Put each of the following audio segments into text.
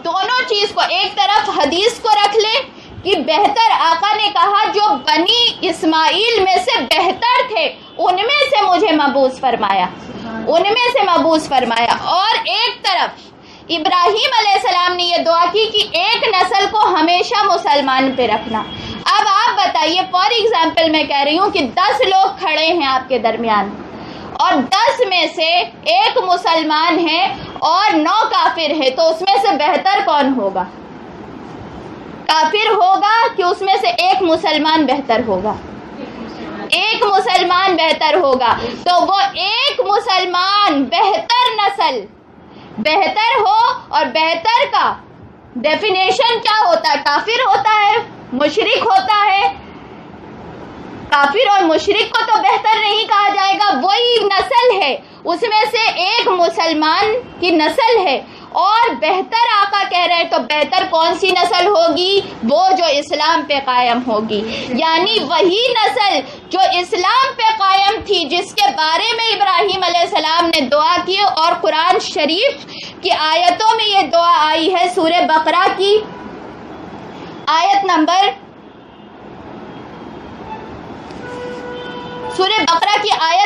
دونوں چیز کو ایک طرف حدیث کو رکھ لیں کہ بہتر آقا نے کہا جو بنی اسماعیل میں سے بہتر تھے ان میں سے مجھے مبعوث فرمایا، ان میں سے مبعوث فرمایا، اور ایک طرف ابراہیم علیہ السلام نے یہ دعا کی کہ ایک نسل کو ہمیشہ مسلمان پہ رکھنا۔ اب آپ بتائیے، فار ایگزامپل میں کہہ رہی ہوں کہ 10 لوگ کھڑے ہیں آپ کے درمیان اور 10 میں سے ایک مسلمان ہے اور 9 کافر ہے، تو اس میں سے بہتر کون ہوگا؟ کافر ہوگا کہ اس میں سے ایک مسلمان بہتر ہوگا؟ ایک مسلمان بہتر ہوگا۔ تو وہ ایک مسلمان بہتر نسل بہتر ہو، اور بہتر کا ڈیفینیشن کیا ہوتا ہے؟ کافر ہوتا ہے، مشرک ہوتا ہے۔ کافر اور مشرک کو تو بہتر نہیں کہا جائے گا، وہی نسل ہے، اس میں سے ایک مسلمان کی نسل ہے، اور بہتر آقا کہہ رہے ہیں تو بہتر کون سی نسل ہوگی؟ وہ جو اسلام پہ قائم ہوگی، یعنی وہی نسل جو اسلام پہ قائم تھی، جس کے بارے میں ابراہیم علیہ السلام نے دعا کی، اور قرآن شریف کی آیتوں میں یہ دعا آئی ہے۔ سورہ بقرہ کی آیت نمبر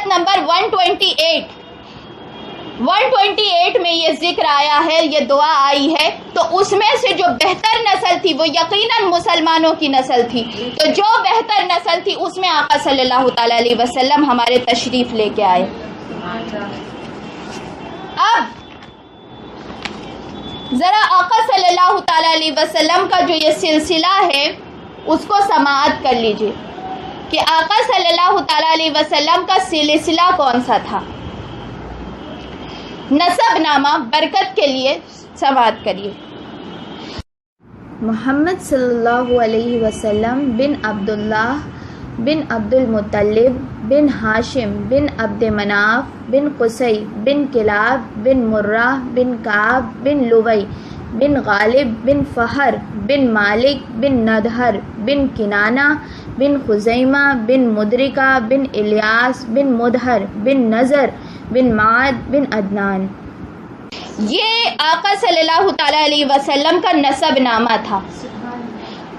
نمبر 128 میں یہ ذکر آیا ہے، یہ دعا آئی ہے۔ تو اس میں سے جو بہتر نسل تھی وہ یقیناً مسلمانوں کی نسل تھی، تو جو بہتر نسل تھی اس میں آقا صلی اللہ تعالی علیہ وسلم ہمارے تشریف لے کے آئے۔ اب ذرا آقا صلی اللہ تعالی علیہ وسلم کا جو یہ سلسلہ ہے اس کو سماعت کر لیجئے کہ آقا صلی اللہ تعالی علیہ وسلم کا سلسلہ کون سا تھا۔ نسب نامہ برکت کے لیے سماعت کریے۔ محمد صلی اللہ علیہ وسلم بن عبداللہ بن عبد المطلب بن ہاشم بن عبد مناف بن قصی بن کلاب بن مرہ بن کعب بن لوی بن غالب بن فہر بن مالک بن ندہر بن کنانہ بن خزیمہ بن مدرکہ بن الیاس بن مدہر بن نظر بن معد بن عدنان۔ یہ آقا صلی اللہ تعالی علیہ وسلم کا نسب نامہ تھا۔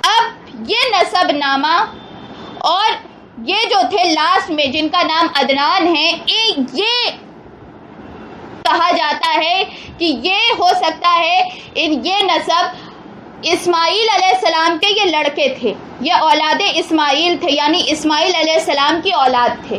اب یہ نسب نامہ اور یہ جو تھے لاسٹ میں جن کا نام عدنان ہے، یہ کہا جاتا ہے کہ یہ ہو سکتا ہے یہ نسب اسماعیل علیہ السلام کے یہ لڑکے تھے، یہ اولاد اسماعیل تھے، یعنی اسماعیل علیہ السلام کی اولاد تھے۔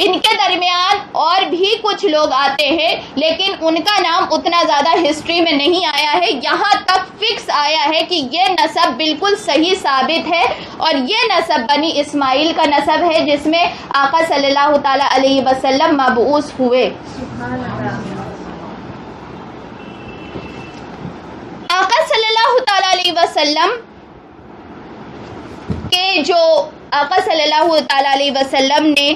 ان کے درمیان اور بھی کچھ لوگ آتے ہیں، لیکن ان کا نام اتنا زیادہ ہسٹری میں نہیں آیا ہے۔ یہاں تک فکس آیا ہے کہ یہ نسب بالکل صحیح ثابت ہے، اور یہ نسب بنی اسماعیل کا نسب ہے جس میں آقا صلی اللہ تعالی علیہ وسلم مبعوث ہوئے۔ آقا صلی اللہ تعالی علیہ وسلم کے جو آقا صلی اللہ تعالی علیہ وسلم نے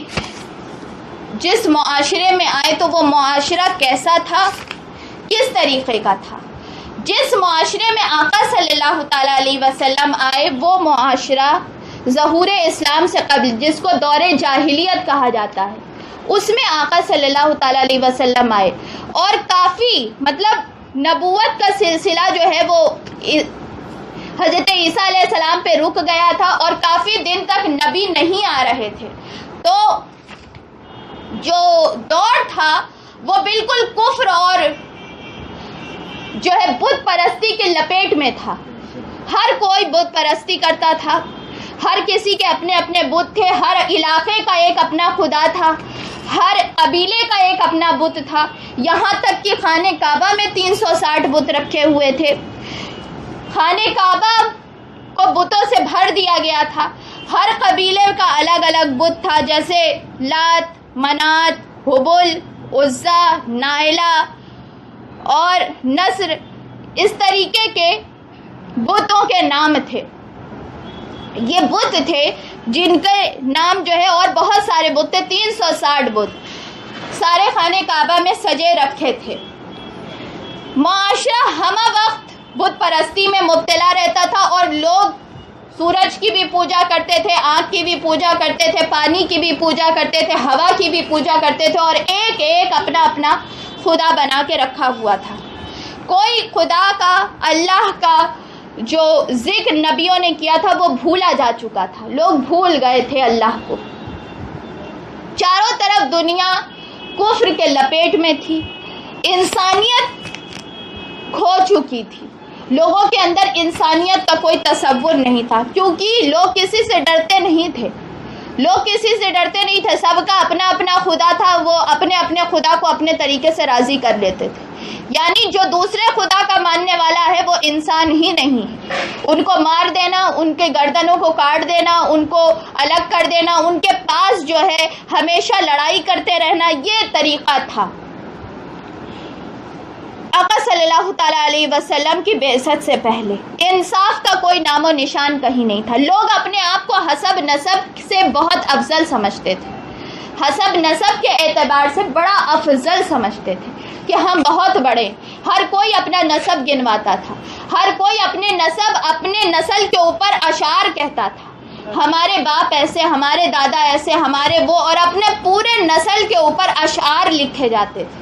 جس معاشرے میں آئے تو وہ معاشرہ کیسا تھا، کس طریقے کا تھا؟ جس معاشرے میں آقا صلی اللہ تعالی علیہ وسلم آئے وہ معاشرہ ظہور اسلام سے قبل، جس کو دور جاہلیت کہا جاتا ہے، اس میں آقا صلی اللہ تعالی علیہ وسلم آئے، اور کافی مطلب نبوت کا سلسلہ جو ہے وہ حضرت عیسیٰ علیہ السلام پہ رک گیا تھا، اور کافی دن تک نبی نہیں آ رہے تھے۔ تو جو دور تھا وہ بالکل کفر اور جو ہے بت پرستی کے لپیٹ میں تھا۔ ہر کوئی بت پرستی کرتا تھا، ہر کسی کے اپنے اپنے بت تھے، ہر علاقے کا ایک اپنا خدا تھا، ہر قبیلے کا ایک اپنا بت تھا، یہاں تک کہ خانہ کعبہ میں 360 بت رکھے ہوئے تھے۔ خانہ کعبہ کو بتوں سے بھر دیا گیا تھا، ہر قبیلے کا الگ الگ بت تھا، جیسے لات، منات، حبل، عزا، نائلہ اور نصر، اس طریقے کے بتوں کے نام تھے۔ یہ بت تھے جن کے نام جو ہے، اور بہت سارے بت تھے، 360 بت سارے خانہ کعبہ میں سجے رکھے تھے۔ معاشرہ ہمہ وقت بت پرستی میں مبتلا رہتا تھا، اور لوگ سورج کی بھی پوجا کرتے تھے، آنکھ کی بھی پوجا کرتے تھے، پانی کی بھی پوجا کرتے تھے، ہوا کی بھی پوجا کرتے تھے، اور ایک ایک اپنا اپنا خدا بنا کے رکھا ہوا تھا۔ کوئی خدا کا، اللہ کا جو ذکر نبیوں نے کیا تھا وہ بھولا جا چکا تھا، لوگ بھول گئے تھے اللہ کو۔ چاروں طرف دنیا کفر کے لپیٹ میں تھی، انسانیت کھو چکی تھی، لوگوں کے اندر انسانیت کا کوئی تصور نہیں تھا، کیونکہ لوگ کسی سے ڈرتے نہیں تھے، سب کا اپنا اپنا خدا تھا، وہ اپنے اپنے خدا کو اپنے طریقے سے راضی کر لیتے تھے۔ یعنی جو دوسرے خدا کا ماننے والا ہے وہ انسان ہی نہیں، ان کو مار دینا، ان کے گردنوں کو کاٹ دینا، ان کو الگ کر دینا، ان کے پاس جو ہے ہمیشہ لڑائی کرتے رہنا، یہ طریقہ تھا۔ آقا صلی اللہ تعالیٰ علیہ وسلم کی بعثت سے پہلے انصاف کا کوئی نام و نشان کہیں نہیں تھا، لوگ اپنے آپ کو حسب نسب سے بہت افضل سمجھتے تھے، حسب نسب کے اعتبار سے بڑا افضل سمجھتے تھے کہ ہم بہت بڑے، ہر کوئی اپنا نسب گنواتا تھا، ہر کوئی اپنے نسل کے اوپر اشعار کہتا تھا، ہمارے باپ ایسے، ہمارے دادا ایسے، ہمارے وہ، اور اپنے پورے نسل کے اوپر اشعار لکھے جاتے تھے،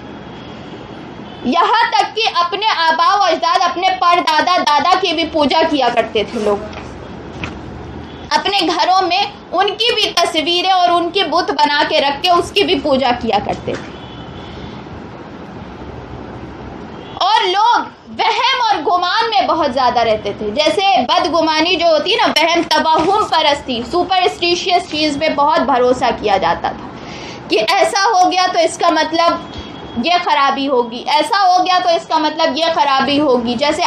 یہاں تک کہ اپنے آباء و اجداد، اپنے پردادا دادا کی بھی پوجا کیا کرتے تھے لوگ، اپنے گھروں میں ان کی بھی تصویریں اور ان کی بت بنا کے رکھ کے اس کی بھی پوجا کیا کرتے تھے۔ اور لوگ وہم اور گمان میں بہت زیادہ رہتے تھے، جیسے بدگمانی جو ہوتی نا، وہم، توہم پرستی، سپرسٹیشیس چیز پہ بہت بھروسہ کیا جاتا تھا کہ ایسا ہو گیا تو اس کا مطلب یہ خرابی ہوگی، ایسا ہو گیا تو اس کا مطلب یہ خرابی ہوگی، جیسے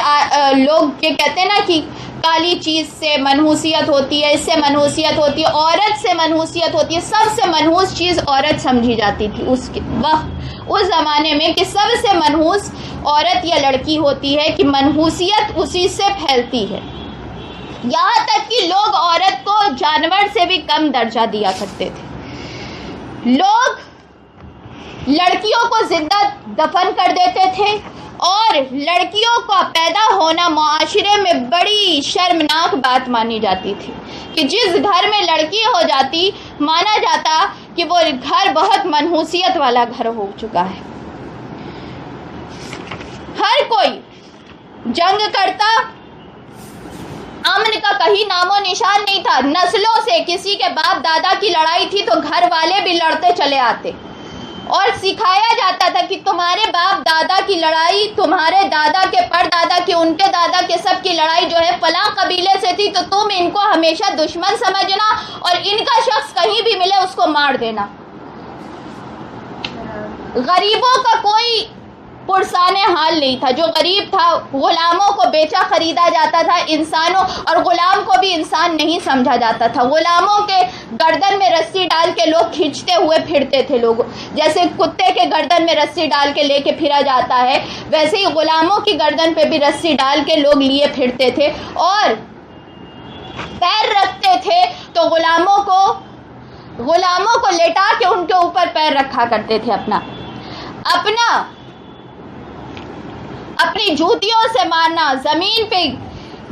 لوگ یہ کہتے ہیں نا کہ کالی چیز سے منحوسیت ہوتی ہے، اس سے منحوسیت ہوتی ہے، عورت سے منحوسیت ہوتی ہے، سب سے منحوس چیز عورت سمجھی جاتی تھی اس وقت، اس زمانے میں، کہ سب سے منحوس عورت یا لڑکی ہوتی ہے، کہ منحوسیت اسی سے پھیلتی ہے، یہاں تک کہ لوگ عورت کو جانور سے بھی کم درجہ دیا کرتے تھے، لوگ لڑکیوں کو زندہ دفن کر دیتے تھے، اور لڑکیوں کا پیدا ہونا معاشرے میں بڑی شرمناک بات مانی جاتی تھی، کہ جس گھر میں لڑکی ہو جاتی مانا جاتا کہ وہ گھر بہت منحوسیت والا گھر ہو چکا ہے۔ ہر کوئی جنگ کرتا، امن کا کہیں نام و نشان نہیں تھا، نسلوں سے کسی کے باپ دادا کی لڑائی تھی تو گھر والے بھی لڑتے چلے آتے، اور سکھایا جاتا تھا کہ تمہارے باپ دادا کی لڑائی، تمہارے دادا کے پردادا کی، ان کے دادا کے سب کی لڑائی جو ہے فلاں قبیلے سے تھی، تو تم ان کو ہمیشہ دشمن سمجھنا، اور ان کا شخص کہیں بھی ملے اس کو مار دینا۔ غریبوں کا کوئی پرسان حال نہیں تھا، جو غریب تھا غلاموں کو بیچا خریدا جاتا تھا، انسانوں، اور غلام کو بھی انسان نہیں سمجھا جاتا تھا، غلاموں کے گردن میں رسی ڈال کے لوگ کھینچتے ہوئے پھرتے تھے، لوگ جیسے کتے کے گردن میں رسی ڈال کے لے کے پھرا جاتا ہے، ویسے ہی غلاموں کی گردن پہ بھی رسی ڈال کے لوگ لیے پھرتے تھے، اور پیر رکھتے تھے تو غلاموں کو لٹا کے ان کے اوپر پیر رکھا کرتے تھے، اپنی جوتیوں سے مارنا، زمین پہ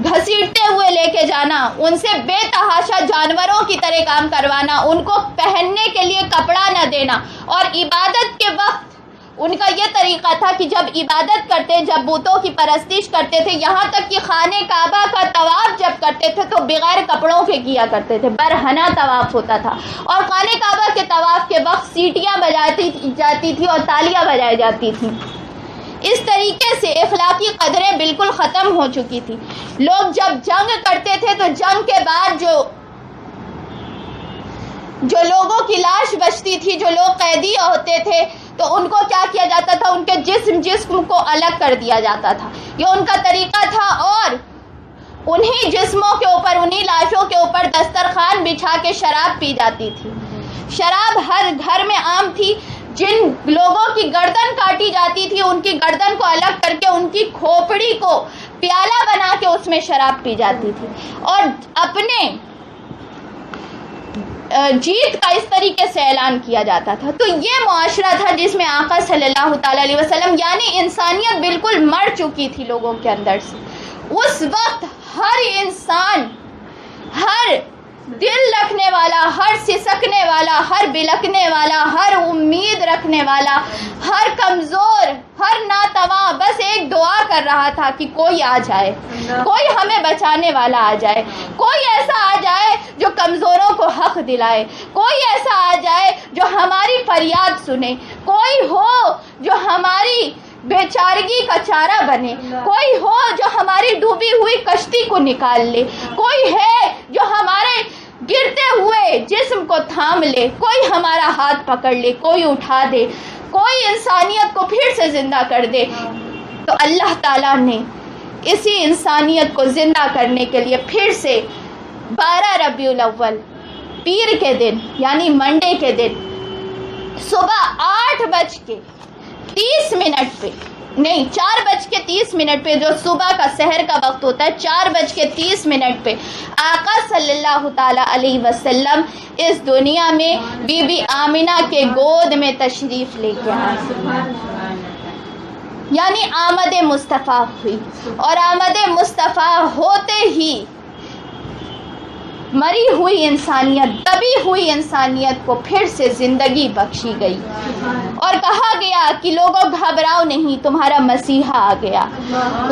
گھسیٹتے ہوئے لے کے جانا، ان سے بے تحاشا جانوروں کی طرح کام کروانا، ان کو پہننے کے لیے کپڑا نہ دینا، اور عبادت کے وقت ان کا یہ طریقہ تھا کہ جب عبادت کرتے، جب بتوں کی پرستش کرتے تھے، یہاں تک کہ خانہ کعبہ کا طواف جب کرتے تھے تو بغیر کپڑوں کے کیا کرتے تھے، برہنہ طواف ہوتا تھا، اور خانہ کعبہ کے طواف کے وقت سیٹیاں بجاتی جاتی تھی اور تالیاں بجائی جاتی تھیں۔ اس طریقے سے اخلاقی قدریں بالکل ختم ہو چکی تھی۔ لوگ جب جنگ کرتے تھے تو جنگ کے بعد جو لوگوں کی لاش بچتی تھی، جو لوگ قیدی ہوتے تھے، تو ان کو کیا کیا جاتا تھا، ان کے جسم کو الگ کر دیا جاتا تھا، یہ ان کا طریقہ تھا، اور انہی جسموں کے اوپر، انہی لاشوں کے اوپر دسترخوان بچھا کے شراب پی جاتی تھی۔ شراب ہر گھر میں عام تھی، جن لوگوں کی گردن کاٹی جاتی تھی ان کی گردن کو الگ کر کے ان کی کھوپڑی کو پیالہ بنا کے اس میں شراب پی جاتی تھی، اور اپنے جیت کا اس طریقے سے اعلان کیا جاتا تھا۔ تو یہ معاشرہ تھا جس میں آقا صلی اللہ تعالیٰ علیہ وسلم، یعنی انسانیت بالکل مر چکی تھی لوگوں کے اندر سے۔ اس وقت ہر انسان، ہر دل رکھنے والا، ہر سسکنے والا، ہر بلکنے والا، ہر امید رکھنے والا، ہر کمزور، ہر ناتواں بس ایک دعا کر رہا تھا کہ کوئی آ جائے، کوئی ہمیں بچانے والا آ جائے، کوئی ایسا آ جائے جو کمزوروں کو حق دلائے، کوئی ایسا آ جائے جو ہماری فریاد سنے، کوئی ہو جو ہماری بیچارگی کا چارہ بنے، کوئی ہو جو ہماری ڈوبی ہوئی کشتی کو نکال لے، کوئی ہے جو ہمارے گرتے ہوئے جسم کو تھام لے، کوئی ہمارا ہاتھ پکڑ لے، کوئی اٹھا دے، کوئی انسانیت کو پھر سے زندہ کر دے۔ تو اللہ تعالیٰ نے اسی انسانیت کو زندہ کرنے کے لیے پھر سے 12 ربیع الاول پیر کے دن یعنی منڈے کے دن صبح 8:30 پہ نہیں 4:30 پہ، جو صبح کا سحر کا وقت ہوتا ہے، 4:30 پہ آقا صلی اللہ تعالی علیہ وسلم اس دنیا میں بی بی آمنہ کے گود میں تشریف لے کے آئے، یعنی آمد مصطفیٰ ہوئی، اور آمد مصطفیٰ ہوتے ہی مری ہوئی انسانیت، دبی ہوئی انسانیت کو پھر سے زندگی بخشی گئی، اور کہا گیا کہ لوگوں گھبراؤ نہیں، تمہارا مسیحا آ گیا۔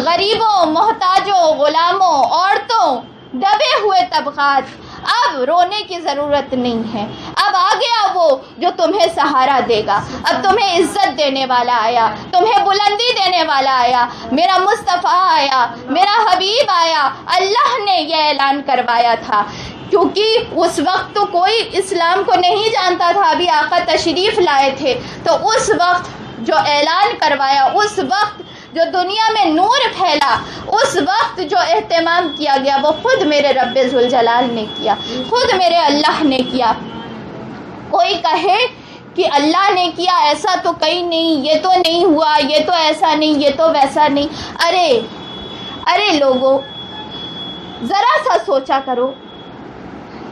غریبوں، محتاجوں، غلاموں، عورتوں، دبے ہوئے طبقات، اب رونے کی ضرورت نہیں ہے، اب آ گیا وہ جو تمہیں سہارا دے گا، اب تمہیں عزت دینے والا آیا، تمہیں بلندی دینے والا آیا، میرا مصطفیٰ آیا، میرا حبیب آیا۔ اللہ نے یہ اعلان کروایا تھا، کیونکہ اس وقت تو کوئی اسلام کو نہیں جانتا تھا، ابھی آقا تشریف لائے تھے، تو اس وقت جو اعلان کروایا، اس وقت جو دنیا میں نور پھیلا، اس وقت جو اہتمام کیا گیا، وہ خود میرے رب ذوالجلال نے کیا، خود میرے اللہ نے کیا۔ کوئی کہے کہ اللہ نے کیا، ایسا تو کہیں نہیں، یہ تو نہیں ہوا، یہ تو ایسا نہیں، یہ تو ویسا نہیں۔ ارے لوگوں، ذرا سا سوچا کرو،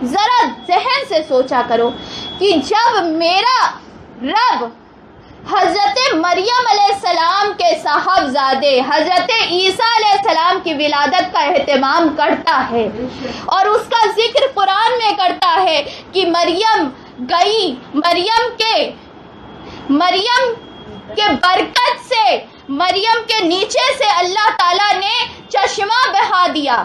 ذرا ذہن سے سوچا کرو کہ جب میرا رب حضرت مریم علیہ السلام کے صاحبزادے حضرت عیسیٰ علیہ السلام کی ولادت کا اہتمام کرتا ہے، اور اس کا ذکر قرآن میں کرتا ہے کہ مریم گئی، مریم کے برکت سے، مریم کے نیچے سے اللہ تعالیٰ نے چشمہ بہا دیا،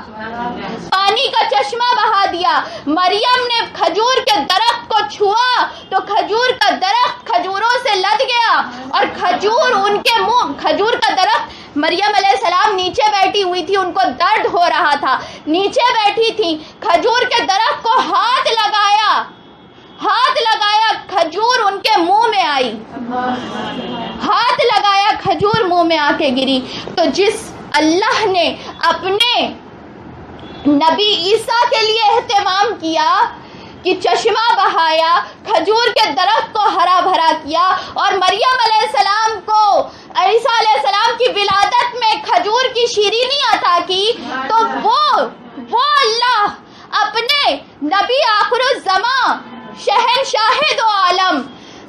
پانی کا چشمہ بہا دیا۔ مریم نے کھجور کے درخت کو چھوا تو کھجور کا درخت کھجوروں سے لد گیا، اور کھجور ان کے منہ، کھجور کا درخت، مریم علیہ السلام نیچے بیٹھی ہوئی تھی، ان کو درد ہو رہا تھا، نیچے بیٹھی تھی، کھجور کے درخت کو ہاتھ لگایا، کھجور ان کے منہ میں آئی، ہاتھ لگایا، کھجور منہ میں آ کے گری۔ تو جس اللہ نے اپنے نبی عیسیٰ کے لیے اہتمام کیا کہ چشمہ بہایا، کھجور کے درخت کو ہرا بھرا کیا، اور مریم علیہ السلام کو عیسیٰ علیہ السلام کی ولادت میں کھجور کی شیرینی عطا کی، تو وہ اللہ اپنے نبی آخر الزماں، شہنشاہ دو عالم،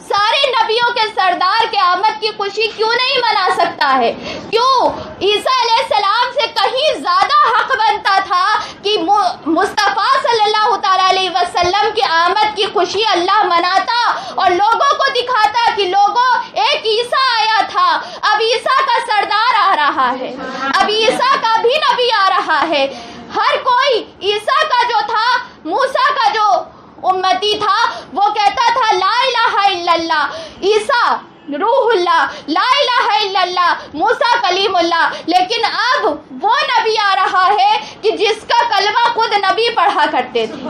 سارے نبیوں کے سردار کے آمد کی خوشی کیوں نہیں منا سکتا ہے؟ کیوں عیسیٰ علیہ السلام سے کہیں زیادہ حق بنتا تھا کہ مصطفیٰ صلی اللہ تعالی علیہ وسلم کی آمد کی خوشی اللہ مناتا اور لوگوں کو دکھاتا کہ لوگوں ایک عیسیٰ آیا تھا، اب عیسیٰ کا سردار آ رہا ہے، اب عیسیٰ کا بھی نبی آ رہا ہے۔ ہر کوئی عیسیٰ کا جو تھا، موسیٰ کا جو امتی تھا، وہ کہتا تھا لا الہ الا اللہ، عیسیٰ روح اللہ، لا الہ الا اللہ، موسیٰ کلیم اللہ۔ لیکن اب وہ نبی آ رہا ہے کہ جس کا کلمہ خود نبی پڑھا کرتے تھے،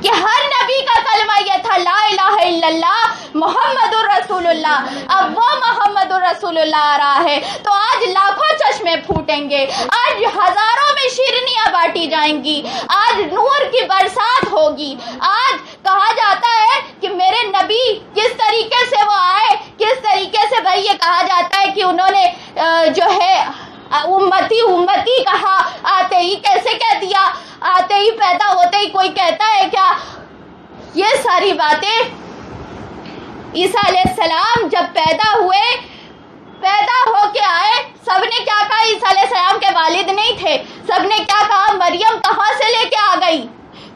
کہ ہر نبی کا کلمہ یہ تھا لا الہ الا اللہ محمد الرسول اللہ۔ اب وہ محمد الرسول اللہ آ رہا ہے، تو آج لاکھوں چشمے پھوٹیں گے، آج ہزاروں میں شیرینیاں بانٹی جائیں گی، آج نور کی برسات ہوگی۔ آج کہا جاتا ہے کہ میرے نبی کس طریقے سے وہ آئے، کس طریقے سے، بھائی یہ کہا جاتا ہے کہ انہوں نے جو ہے امتی کہا، آتے ہی کیسے کہہ دیا، آتے ہی پیدا ہوتے ہی کوئی کہتا ہے کیا؟ یہ ساری باتیں عیسیٰ علیہ السلام جب پیدا ہوئے، پیدا ہو کے آئے، سب نے کیا کہا؟ عیسیٰ علیہ السلام کے والد نہیں تھے، سب نے کیا کہا؟ مریم کہاں سے لے کے آ گئی؟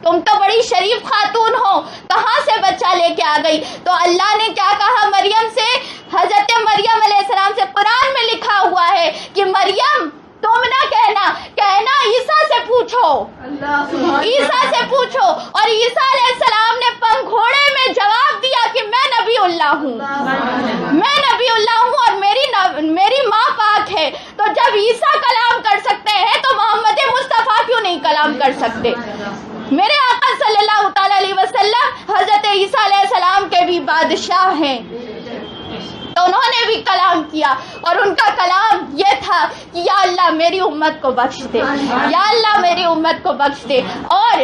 تم تو بڑی شریف خاتون ہو، کہاں سے بچہ لے کے آ گئی؟ تو اللہ نے کیا کہا مریم سے، حضرت مریم علیہ السلام سے، قرآن میں لکھا ہوا ہے کہ مریم تم نہ کہنا عیسیٰ سے پوچھو، عیسیٰ سے پوچھو۔ اور عیسیٰ علیہ السلام نے پنگھوڑے میں جواب دیا کہ میں نبی اللہ ہوں، میں نبی اللہ ہوں اور میری ماں پاک ہے۔ تو جب عیسیٰ کلام کر سکتے ہیں تو محمد مصطفیٰ کیوں نہیں کلام کر سکتے؟ میرے آقا صلی اللہ تعالی علیہ وسلم حضرت عیسیٰ علیہ السلام کے بھی بادشاہ ہیں، تو انہوں نے بھی کلام کیا، اور ان کا کلام یہ تھا کہ یا اللہ میری امت کو بخش دے، یا اللہ میری امت کو بخش دے۔ اور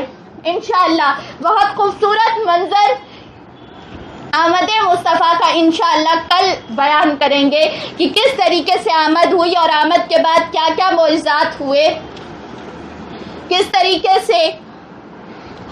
انشاءاللہ بہت خوبصورت منظر آمد مصطفیٰ کا انشاءاللہ کل بیان کریں گے کہ کس طریقے سے آمد ہوئی اور آمد کے بعد کیا کیا معجزات ہوئے، کس طریقے سے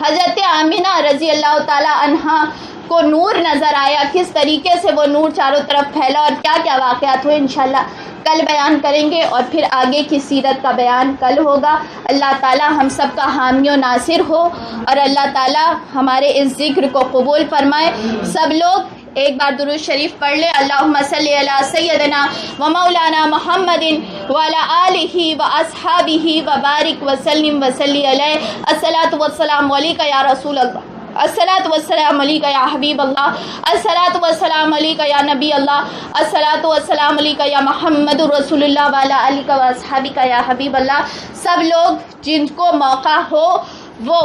حضرت آمینہ رضی اللہ تعالی عنہا کو نور نظر آیا، کس طریقے سے وہ نور چاروں طرف پھیلا اور کیا کیا واقعات ہوئے، انشاءاللہ کل بیان کریں گے، اور پھر آگے کی سیرت کا بیان کل ہوگا۔ اللہ تعالی ہم سب کا حامی و ناصر ہو، اور اللہ تعالی ہمارے اس ذکر کو قبول فرمائے۔ سب لوگ ایک بار درود شریف پڑھ لیں، اللہم صلی علی سیدنا و مولانا محمد وعلی آلہ و اصحابہ وبارک وسلم وصلی علیہ، الصلاۃ والسلام علیک یا رسول اللہ، الصلاۃ والسلام علیک یا حبیب اللہ، الصلاۃ والسلام علیک یا نبی اللہ، الصلاۃ والسلام علیک یا محمد رسول اللہ وعلی آلہ و اصحابہ یا حبیب اللہ۔ سب لوگ جن کو موقع ہو وہ،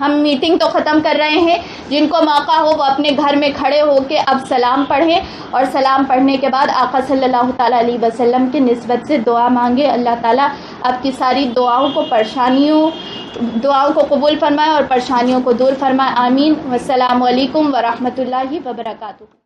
ہم میٹنگ تو ختم کر رہے ہیں، جن کو موقع ہو وہ اپنے گھر میں کھڑے ہو کے اب سلام پڑھیں، اور سلام پڑھنے کے بعد آقا صلی اللہ تعالیٰ علیہ وسلم کی نسبت سے دعا مانگے۔ اللہ تعالیٰ آپ کی ساری دعاؤں کو قبول فرمائے اور پریشانیوں کو دور فرمائے، آمین۔ والسلام علیکم ورحمۃ اللہ وبرکاتہ۔